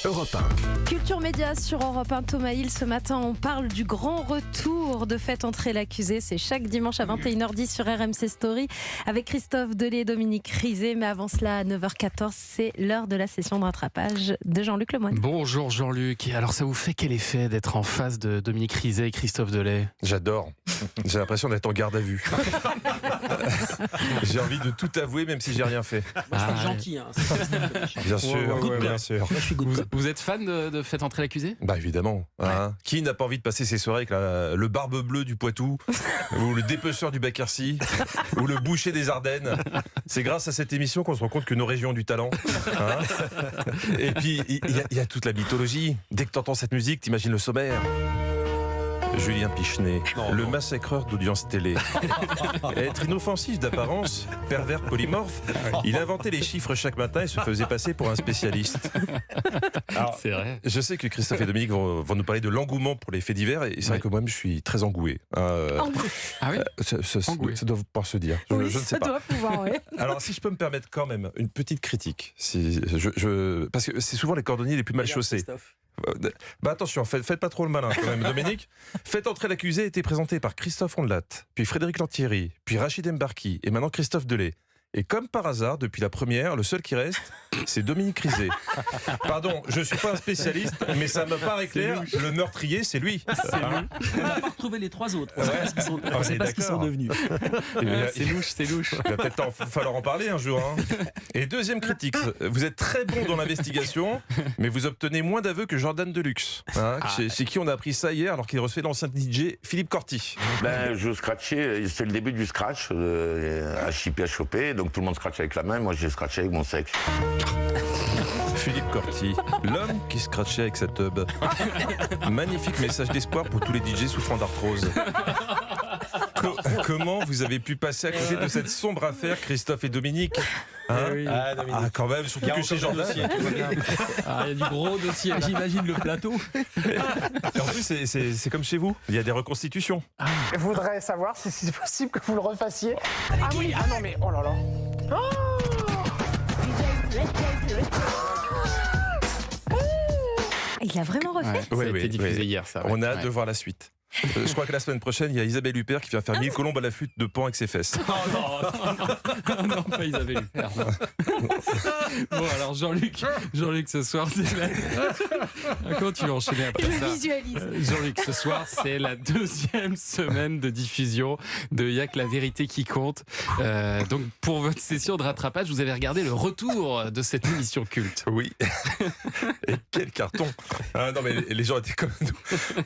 Europe 1. Culture Média sur Europe 1, Thomas Hill. Ce matin, on parle du grand retour de Faites entrer l'accusé. C'est chaque dimanche à 21h10 sur RMC Story avec Christophe Delay et Dominique Rizet. Mais avant cela, à 9h14, c'est l'heure de la session de rattrapage de Jean-Luc Lemoyne. Bonjour Jean-Luc. Et alors, ça vous fait quel effet d'être en face de Dominique Rizet et Christophe Delay ? J'adore. J'ai l'impression d'être en garde à vue. J'ai envie de tout avouer, même si j'ai rien fait. Moi, je suis gentil. Hein. Bien sûr, ouais, bien sûr. Moi, je suis good cop. Vous êtes fan de Faites entrer l'accusé ? Bah évidemment. Hein. Qui n'a pas envie de passer ses soirées avec le barbe bleu du Poitou, ou le dépeceur du Bacarcy, ou le boucher des Ardennes. C'est grâce à cette émission qu'on se rend compte que nos régions ont du talent. Hein. Et puis il y a toute la mythologie. Dès que tu entends cette musique, t'imagines le sommaire. Julien Pichenet, le massacreur d'audience télé. Être inoffensif d'apparence, pervers polymorphe, il inventait les chiffres chaque matin et se faisait passer pour un spécialiste. Alors, c'est vrai. Je sais que Christophe et Dominique vont nous parler de l'engouement pour les faits divers, et c'est vrai que moi-même je suis très engoué. Ah oui. Ça doit pouvoir se dire. Je ne sais ça pas. doit pouvoir, oui. Alors si je peux me permettre quand même une petite critique, parce que c'est souvent les cordonniers les plus mal chaussés. Bah attention, faites pas trop le malin quand même, Dominique. Faites entrer l'accusé a été présenté par Christophe Ondelat, puis Frédéric Lantieri, puis Rachid Mbarki, et maintenant Christophe Delay. Et comme par hasard, depuis la première, le seul qui reste, c'est Dominique Rizet. Pardon, je suis pas un spécialiste, mais ça me paraît clair, le meurtrier, c'est lui. On n'a pas retrouvé les trois autres. On ne sait pas ce qu'ils sont devenus. C'est louche. Il va peut-être falloir en parler un jour. Hein. Et deuxième critique, vous êtes très bon dans l'investigation, mais vous obtenez moins d'aveux que Jordan Deluxe, hein, chez qui on a appris ça hier, alors qu'il recevait l'ancien DJ Philippe Corti. Je scratchais, c'est le début du scratch, à chipper, à choper, donc tout le monde scratch avec la main, moi j'ai scratché avec mon sexe. Philippe Corti, l'homme qui scratchait avec sa tub. Magnifique message d'espoir pour tous les DJ souffrant d'arthrose. Comment vous avez pu passer à côté de cette sombre affaire, Christophe et Dominique, hein? Quand même, surtout que chez Jordan. Il y a du gros dossier, j'imagine le plateau. Et en plus, c'est comme chez vous, il y a des reconstitutions. Je voudrais savoir si c'est possible que vous le refassiez. Ah oui, ah non mais, oh là là. Il a vraiment refait. Ça a été diffusé hier, ça. Ouais. On a hâte de voir la suite. Je crois que la semaine prochaine, il y a Isabelle Huppert qui vient faire 1000 colombes à la flûte de Pan avec ses fesses. Non, pas Isabelle Huppert. Bon, alors Jean-Luc, ce soir, c'est la... Comment tu vas enchaîner après Je ça visualise. Jean-Luc, ce soir, c'est la deuxième semaine de diffusion de Y'a que la vérité qui compte. Donc, pour votre session de rattrapage, vous avez regardé le retour de cette émission culte. Oui. Et quel carton. Non, mais les gens étaient comme nous.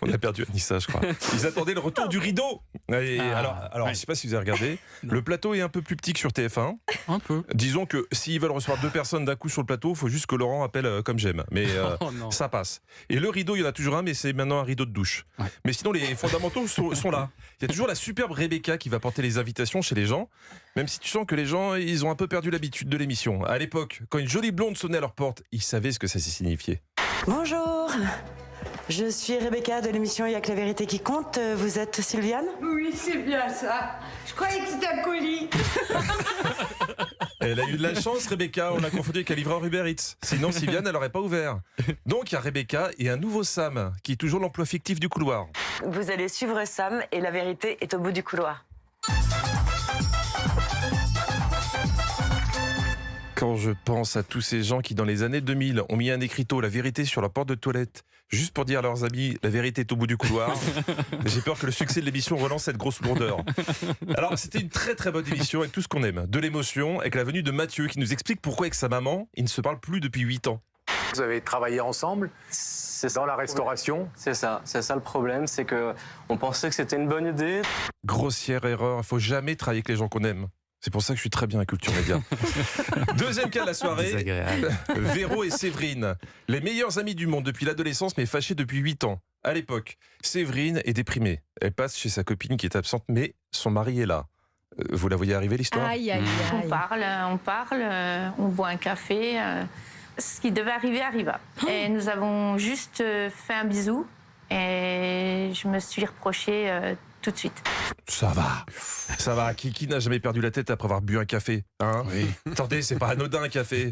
On a perdu Anissa, je crois. Ils attendaient le retour du rideau. Et alors, je ne sais pas si vous avez regardé. Le plateau est un peu plus petit que sur TF1. Un peu. Disons que s'ils veulent recevoir 2 personnes d'un coup sur le plateau, il faut juste que Laurent appelle comme j'aime. Mais ça passe. Et le rideau, il y en a toujours un, mais c'est maintenant un rideau de douche. Ouais. Mais sinon, les fondamentaux sont là. Il y a toujours la superbe Rebecca qui va porter les invitations chez les gens, même si tu sens que les gens, ils ont un peu perdu l'habitude de l'émission. À l'époque, quand une jolie blonde sonnait à leur porte, ils savaient ce que ça signifiait. Bonjour, je suis Rebecca de l'émission Y'a que la vérité qui compte. Vous êtes Sylviane ? Oui, c'est bien ça. Je croyais que c'était un colis. Elle a eu de la chance, Rebecca. On l'a confondu avec un livreur Uber Eats. Sinon, Sylviane, elle n'aurait pas ouvert. Donc, il y a Rebecca et un nouveau Sam, qui est toujours l'emploi fictif du couloir. Vous allez suivre Sam et la vérité est au bout du couloir. Quand je pense à tous ces gens qui, dans les années 2000, ont mis un écriteau « La vérité » sur la porte de toilette, juste pour dire à leurs amis « La vérité est au bout du couloir », j'ai peur que le succès de l'émission relance cette grosse lourdeur. Alors, c'était une très très bonne émission avec tout ce qu'on aime. De l'émotion, avec la venue de Mathieu, qui nous explique pourquoi avec sa maman, ils ne se parlent plus depuis 8 ans. Vous avez travaillé ensemble dans la restauration. C'est ça le problème, c'est qu'on pensait que c'était une bonne idée. Grossière erreur, il ne faut jamais travailler avec les gens qu'on aime. C'est pour ça que je suis très bien à Culture Média. Deuxième cas de la soirée, Véro et Séverine. Les meilleurs amis du monde depuis l'adolescence, mais fâchés depuis 8 ans. À l'époque, Séverine est déprimée. Elle passe chez sa copine qui est absente, mais son mari est là. Vous la voyez arriver, l'histoire ? Aïe, aïe, aïe. On parle, on boit un café. Ce qui devait arriver arriva. Et nous avons juste fait un bisou. Et je me suis reproché tout de suite. Ça va. Ça va. Qui n'a jamais perdu la tête après avoir bu un café, hein? Oui. Attendez, c'est pas anodin un café.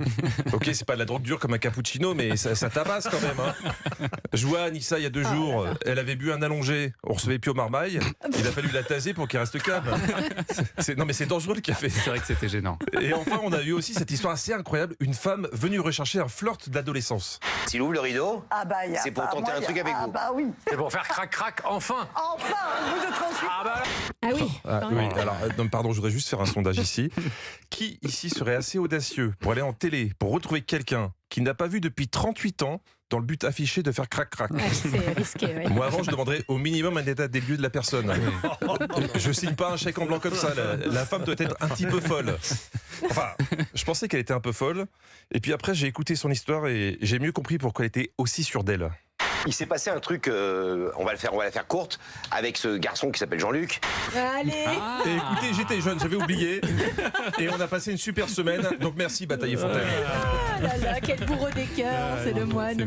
Ok, c'est pas de la drogue dure comme un cappuccino, mais ça tabasse quand même. Hein. Je vois Anissa il y a 2 jours. Elle avait bu un allongé. On recevait plus au marmaille. Il a fallu la taser pour qu'elle reste calme. Non, mais c'est dangereux le café. C'est vrai que c'était gênant. Et enfin, on a eu aussi cette histoire assez incroyable. Une femme venue rechercher un flirt d'adolescence. S'il ouvre le rideau, c'est pour tenter un truc avec vous. Bah oui. C'est pour faire crac-crac, enfin. Enfin, un bout de 38. Ah oui. Oui, alors, non, pardon, je voudrais juste faire un sondage ici. Qui ici serait assez audacieux pour aller en télé, pour retrouver quelqu'un qui n'a pas vu depuis 38 ans dans le but affiché de faire crac-crac? Ouais, c'est risqué, oui. Moi, avant, je demanderais au minimum un état des lieux de la personne. Je signe pas un chèque en blanc comme ça. La femme doit être un petit peu folle. Enfin, je pensais qu'elle était un peu folle. Et puis après, j'ai écouté son histoire et j'ai mieux compris pourquoi elle était aussi sûre d'elle. Il s'est passé un truc, on va la faire courte, avec ce garçon qui s'appelle Jean-Luc. Allez. Et écoutez, j'étais jeune, j'avais oublié. Et on a passé une super semaine. Donc merci, Bataille et Fontaine. Ah là là, quel bourreau des cœurs, c'est le moine.